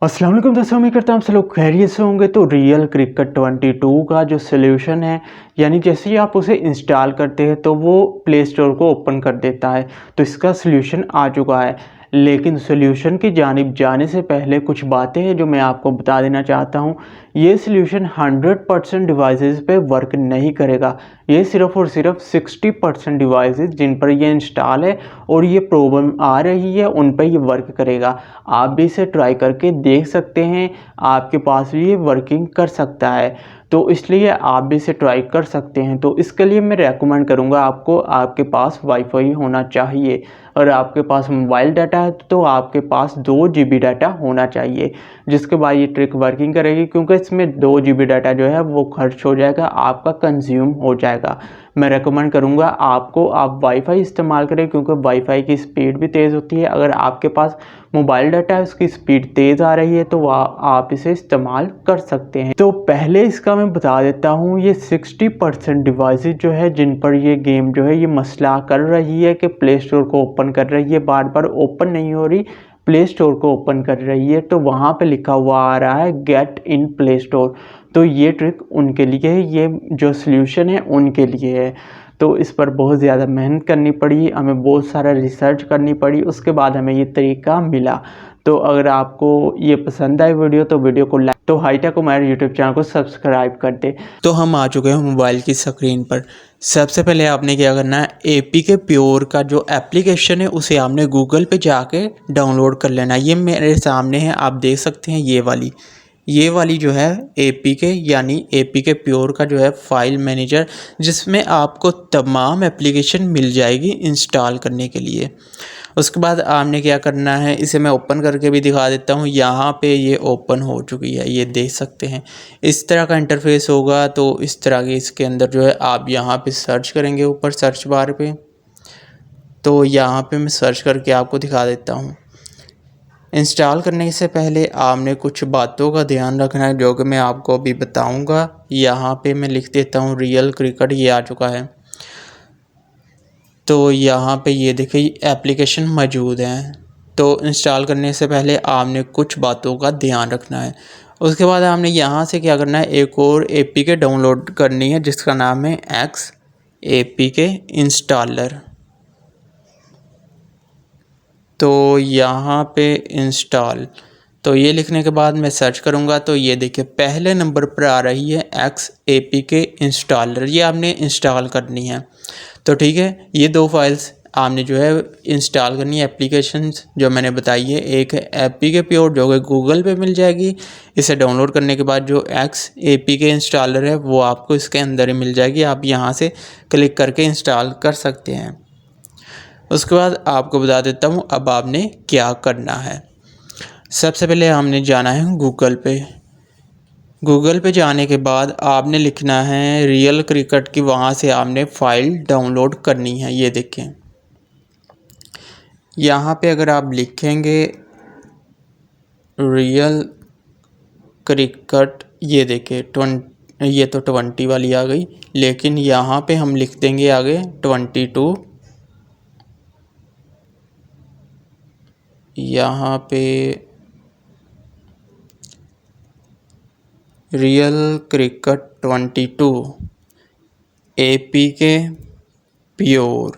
अस्सलाम वालेकुम दोस्तों, उम्मीद करता हूँ आप सब लोग खैरियत से होंगे। तो रियल क्रिकेट 22 का जो सोल्यूशन है, यानी जैसे ही आप उसे इंस्टॉल करते हैं तो वो प्ले स्टोर को ओपन कर देता है। तो इसका सोल्यूशन आ चुका है, लेकिन सोल्यूशन की जानिब जाने से पहले कुछ बातें हैं जो मैं आपको बता देना चाहता हूँ। ये सोल्यूशन 100% डिवाइसेस पे वर्क नहीं करेगा। ये सिर्फ और सिर्फ 60% डिवाइसेस जिन पर ये इंस्टॉल है और ये प्रॉब्लम आ रही है उन पर ये वर्क करेगा। आप भी इसे ट्राई करके देख सकते हैं, आपके पास भी ये वर्किंग कर सकता है। तो इसलिए आप भी इसे ट्राई कर सकते हैं। तो इसके लिए मैं रेकमेंड करूँगा आपको, आपके पास वाईफाई होना चाहिए। अगर आपके पास मोबाइल डाटा है तो आपके पास 2 GB डाटा होना चाहिए, जिसके बाद ये ट्रिक वर्किंग करेगी, क्योंकि इसमें 2 GB डाटा जो है वो खर्च हो जाएगा, आपका कंज्यूम हो जाएगा। मैं रेकमेंड करूँगा आपको आप वाईफाई इस्तेमाल करें, क्योंकि वाईफाई की स्पीड भी तेज़ होती है। अगर आपके पास मोबाइल डाटा है उसकी स्पीड तेज़ आ रही है तो आप इसे इस्तेमाल कर सकते हैं। तो पहले इसका मैं बता देता हूँ, ये 60% डिवाइसेस जो है जिन पर ये गेम जो है ये मसला कर रही है कि प्ले स्टोर को ओपन कर रही है, बार बार ओपन नहीं हो रही, प्ले स्टोर को ओपन कर रही है, तो वहाँ पे लिखा हुआ आ रहा है गेट इन प्ले स्टोर। तो ये ट्रिक उनके लिए है, ये जो सोल्यूशन है उनके लिए है। तो इस पर बहुत ज़्यादा मेहनत करनी पड़ी, हमें बहुत सारा रिसर्च करनी पड़ी, उसके बाद हमें ये तरीका मिला। तो अगर आपको ये पसंद आई वीडियो तो वीडियो को लाइक, तो हाईटेक को हमारे यूट्यूब चैनल को सब्सक्राइब कर दे। तो हम आ चुके हैं मोबाइल की स्क्रीन पर। सबसे पहले आपने क्या करना है, APK प्योर का जो एप्लीकेशन है उसे आपने गूगल पे जाके डाउनलोड कर लेना है। ये मेरे सामने है, आप देख सकते हैं ये वाली जो है APK, यानी APK प्योर का जो है फाइल मैनेजर, जिसमें आपको तमाम एप्लीकेशन मिल जाएगी इंस्टॉल करने के लिए। उसके बाद आपने क्या करना है, इसे मैं ओपन करके भी दिखा देता हूँ। यहाँ पे ये ओपन हो चुकी है, ये देख सकते हैं। इस तरह का इंटरफेस होगा। तो इस तरह के इसके अंदर जो है आप यहाँ पे सर्च करेंगे, ऊपर सर्च बार पे। तो यहाँ पे मैं सर्च करके आपको दिखा देता हूँ। इंस्टॉल करने से पहले आपने कुछ बातों का ध्यान रखना है, जो कि मैं आपको अभी बताऊँगा। यहाँ पे मैं लिख देता हूँ रियल क्रिकेट, ये आ चुका है। तो यहाँ पे ये देखिए एप्लीकेशन मौजूद है। तो इंस्टॉल करने से पहले आपने कुछ बातों का ध्यान रखना है। उसके बाद आपने यहाँ से क्या करना है, एक और APK डाउनलोड करनी है जिसका नाम है XAPK इंस्टॉलर। तो यहाँ पे इंस्टॉल, तो ये लिखने के बाद मैं सर्च करूँगा तो ये देखिए पहले नंबर पर आ रही है XAPK इंस्टॉलर। ये आपने इंस्टॉल करनी है। तो ठीक है, ये 2 फाइल्स आपने जो है इंस्टॉल करनी है, एप्लीकेशंस जो मैंने बताई है। एक है APK प्योर जो कि गूगल पे मिल जाएगी। इसे डाउनलोड करने के बाद जो XAPK इंस्टॉलर है वो आपको इसके अंदर ही मिल जाएगी, आप यहाँ से क्लिक करके इंस्टॉल कर सकते हैं। उसके बाद आपको बता देता हूँ अब आपने क्या करना है। सबसे पहले हमने जाना है गूगल पे। गूगल पे जाने के बाद आपने लिखना है रियल क्रिकेट की, वहाँ से आपने फ़ाइल डाउनलोड करनी है। ये देखें यहाँ पे अगर आप लिखेंगे रियल क्रिकेट, ये देखें ये तो 20 वाली आ गई, लेकिन यहाँ पे हम लिख देंगे आगे 22। यहाँ पे रियल क्रिकेट 22 APK प्योर,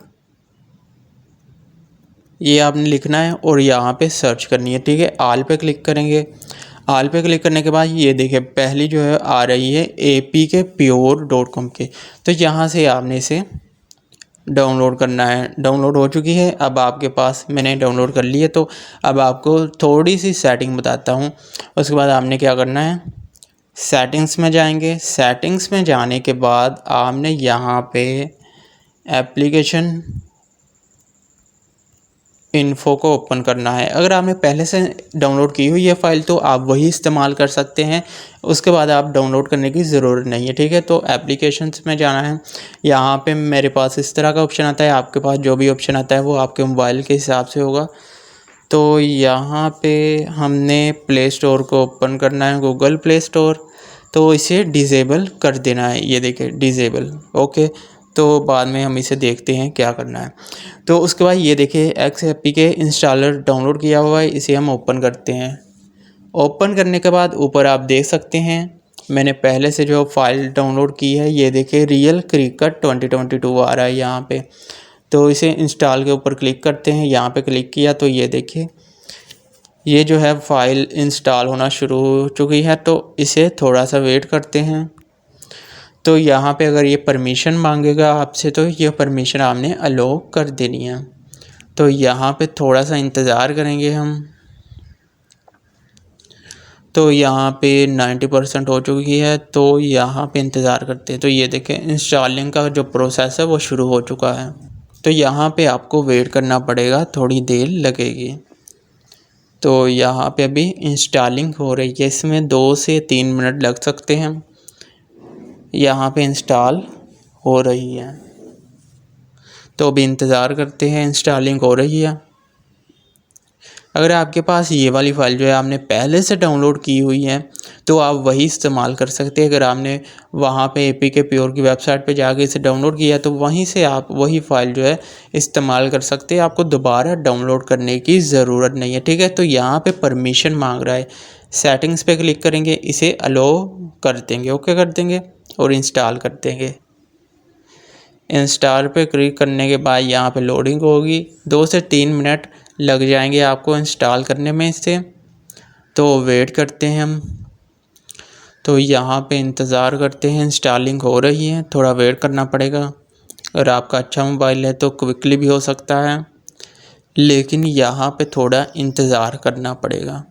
ये आपने लिखना है और यहाँ पे सर्च करनी है। ठीक है, आल पे क्लिक करेंगे। आल पे क्लिक करने के बाद ये देखिए पहली जो है आ रही है apkpure.com के। तो यहाँ से आपने इसे डाउनलोड करना है। डाउनलोड हो चुकी है, अब आपके पास, मैंने डाउनलोड कर ली है। तो अब आपको थोड़ी सी सेटिंग बताता हूँ। उसके बाद आपने क्या करना है, सेटिंग्स में जाएंगे। सेटिंग्स में जाने के बाद आपने यहाँ पे एप्लीकेशन इन्फो को ओपन करना है। अगर आपने पहले से डाउनलोड की हुई है फ़ाइल तो आप वही इस्तेमाल कर सकते हैं, उसके बाद आप डाउनलोड करने की ज़रूरत नहीं है। ठीक है, तो एप्लीकेशंस में जाना है। यहाँ पे मेरे पास इस तरह का ऑप्शन आता है, आपके पास जो भी ऑप्शन आता है वो आपके मोबाइल के हिसाब से होगा। तो यहाँ पे हमने प्ले स्टोर को ओपन करना है, गूगल प्ले स्टोर। तो इसे डिसेबल कर देना है, ये देखिए डिसेबल। ओके, तो बाद में हम इसे देखते हैं क्या करना है। तो उसके बाद ये देखिए XAPK इंस्टॉलर डाउनलोड किया हुआ है, इसे हम ओपन करते हैं। ओपन करने के बाद ऊपर आप देख सकते हैं मैंने पहले से जो फाइल डाउनलोड की है, ये देखिए रियल क्रिकेट 2022 आ रहा है यहाँ पे। तो इसे इंस्टॉल के ऊपर क्लिक करते हैं, यहाँ पे क्लिक किया तो ये देखिए ये जो है फ़ाइल इंस्टॉल होना शुरू हो चुकी है। तो इसे थोड़ा सा वेट करते हैं। तो यहाँ पे अगर ये परमिशन मांगेगा आपसे तो ये परमिशन आपने अलो कर देनी है। तो यहाँ पे थोड़ा सा इंतज़ार करेंगे हम। तो यहाँ पे 90% हो चुकी है, तो यहाँ पे इंतज़ार करते हैं। तो ये देखें इंस्टॉलिंग का जो प्रोसेस है वो शुरू हो चुका है। तो यहाँ पे आपको वेट करना पड़ेगा, थोड़ी देर लगेगी। तो यहाँ पे अभी इंस्टॉलिंग हो रही है, इसमें 2 से 3 मिनट लग सकते हैं। यहाँ पे इंस्टॉल हो रही है, तो अभी इंतज़ार करते हैं, इंस्टॉलिंग हो रही है। अगर आपके पास ये वाली फ़ाइल जो है आपने पहले से डाउनलोड की हुई है तो आप वही इस्तेमाल कर सकते हैं। अगर आपने वहाँ पे APK प्योर की वेबसाइट पे जाके इसे डाउनलोड किया तो वहीं से आप वही फ़ाइल जो है इस्तेमाल कर सकते हैं। आपको दोबारा डाउनलोड करने की ज़रूरत नहीं है, ठीक है। तो यहाँ पे परमिशन मांग रहा है, सेटिंग्स पे क्लिक करेंगे, इसे अलो कर देंगे, ओके कर देंगे और इंस्टॉल कर देंगे। इंस्टॉल पे क्लिक करने के बाद यहाँ पे लोडिंग होगी, 2 से 3 मिनट लग जाएंगे आपको इंस्टॉल करने में इसे। तो वेट करते हैं हम। तो यहाँ पे इंतज़ार करते हैं, इंस्टॉलिंग हो रही है, थोड़ा वेट करना पड़ेगा। अगर आपका अच्छा मोबाइल है तो क्विकली भी हो सकता है, लेकिन यहाँ पे थोड़ा इंतज़ार करना पड़ेगा।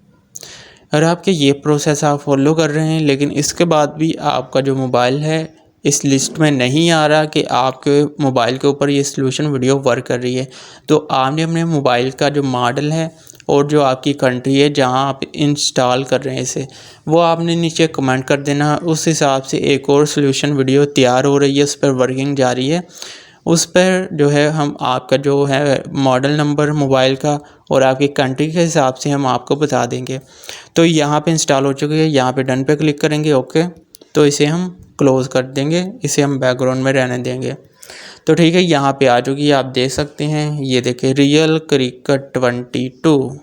अगर आपके ये प्रोसेस आप फॉलो कर रहे हैं लेकिन इसके बाद भी आपका जो मोबाइल है इस लिस्ट में नहीं आ रहा कि आपके मोबाइल के ऊपर ये सॉल्यूशन वीडियो वर्क कर रही है, तो आपने अपने मोबाइल का जो मॉडल है और जो आपकी कंट्री है जहां आप इंस्टॉल कर रहे हैं इसे, वो आपने नीचे कमेंट कर देना। उस हिसाब से एक और सॉल्यूशन वीडियो तैयार हो रही है, उस पर वर्किंग जारी है। उस पर जो है हम आपका जो है मॉडल नंबर मोबाइल का और आपकी कंट्री के हिसाब से हम आपको बता देंगे। तो यहाँ पे इंस्टॉल हो चुकी है, यहाँ पे डन पे क्लिक करेंगे, ओके। तो इसे हम क्लोज़ कर देंगे, इसे हम बैकग्राउंड में रहने देंगे। तो ठीक है, यहाँ पे आ चुकी है, आप देख सकते हैं। ये देखिए रियल क्रिकेट 22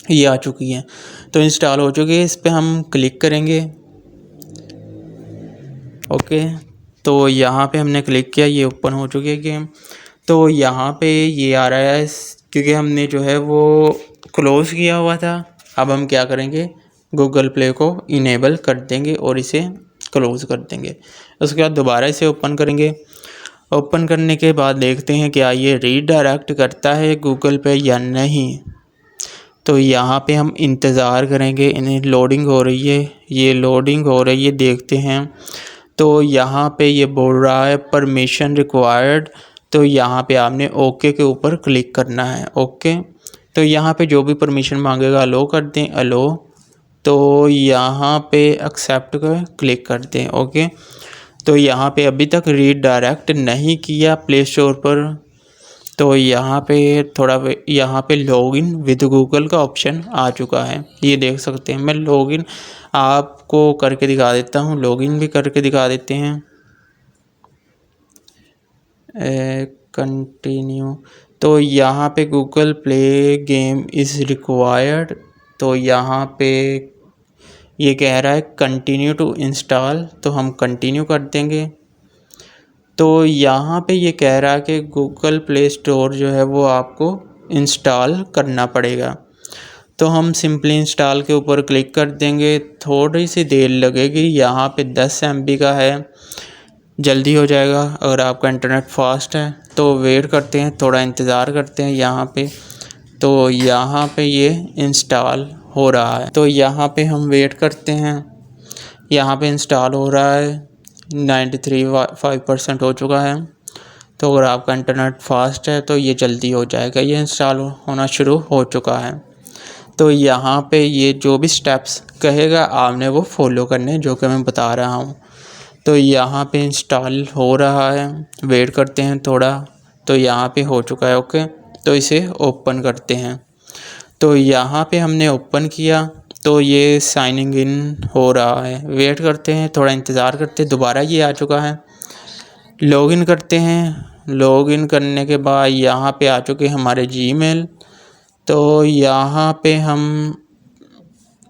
ये आ चुकी है, तो इंस्टॉल हो चुकी है। इस पर हम क्लिक करेंगे, ओके। तो यहाँ पे हमने क्लिक किया, ये ओपन हो चुकी है गेम। तो यहाँ पे ये आ रहा है क्योंकि हमने जो है वो क्लोज़ किया हुआ था। अब हम क्या करेंगे, गूगल प्ले को इनेबल कर देंगे और इसे क्लोज़ कर देंगे। उसके बाद दोबारा इसे ओपन करेंगे। ओपन करने के बाद देखते हैं क्या ये रीडायरेक्ट करता है गूगल पे या नहीं। तो यहाँ पे हम इंतज़ार करेंगे, इन्हें लोडिंग हो रही है, ये लोडिंग हो रही है, देखते हैं। तो यहाँ पे ये बोल रहा है परमिशन रिक्वायर्ड, तो यहाँ पे आपने ओके के ऊपर क्लिक करना है, ओके। तो यहाँ पे जो भी परमिशन मांगेगा अलो कर दें, अलो। तो यहाँ पे एक्सेप्ट कर क्लिक कर दें, ओके। तो यहाँ पे अभी तक रीडायरेक्ट नहीं किया प्ले स्टोर पर, तो यहाँ पे थोड़ा यहाँ पे लॉगिन विद गूगल का ऑप्शन आ चुका है, ये देख सकते हैं। मैं लॉगिन आपको करके दिखा देता हूँ, लॉगिन भी करके दिखा देते हैं। कंटिन्यू, तो यहाँ पे Google play game is required, तो यहाँ पे ये कह रहा है कंटिन्यू टू इंस्टॉल, तो हम कंटिन्यू कर देंगे। तो यहाँ पे ये कह रहा है कि गूगल प्ले स्टोर जो है वो आपको इंस्टॉल करना पड़ेगा, तो हम सिंपली इंस्टॉल के ऊपर क्लिक कर देंगे। थोड़ी सी देर लगेगी, यहाँ पे 10 MB का है, जल्दी हो जाएगा अगर आपका इंटरनेट फास्ट है। तो वेट करते हैं, थोड़ा इंतज़ार करते हैं यहाँ पे। तो यहाँ पे ये इंस्टॉल हो रहा है, तो यहाँ पे हम वेट करते हैं। यहाँ पे इंस्टॉल हो रहा है, 93.5% हो चुका है। तो अगर आपका इंटरनेट फास्ट है तो ये जल्दी हो जाएगा, ये इंस्टॉल होना शुरू हो चुका है। तो यहाँ पे ये जो भी स्टेप्स कहेगा आपने वो फॉलो करने, जो कि मैं बता रहा हूँ। तो यहाँ पे इंस्टॉल हो रहा है, वेट करते हैं थोड़ा। तो यहाँ पे हो चुका है, ओके। तो इसे ओपन करते हैं। तो यहाँ पे हमने ओपन किया तो ये साइनिंग इन हो रहा है, वेट करते हैं, थोड़ा इंतज़ार करते हैं। दोबारा ये आ चुका है, लॉगिन करते हैं। लॉगिन करने के बाद यहाँ पे आ चुके हमारे जीमेल। तो यहाँ पे हम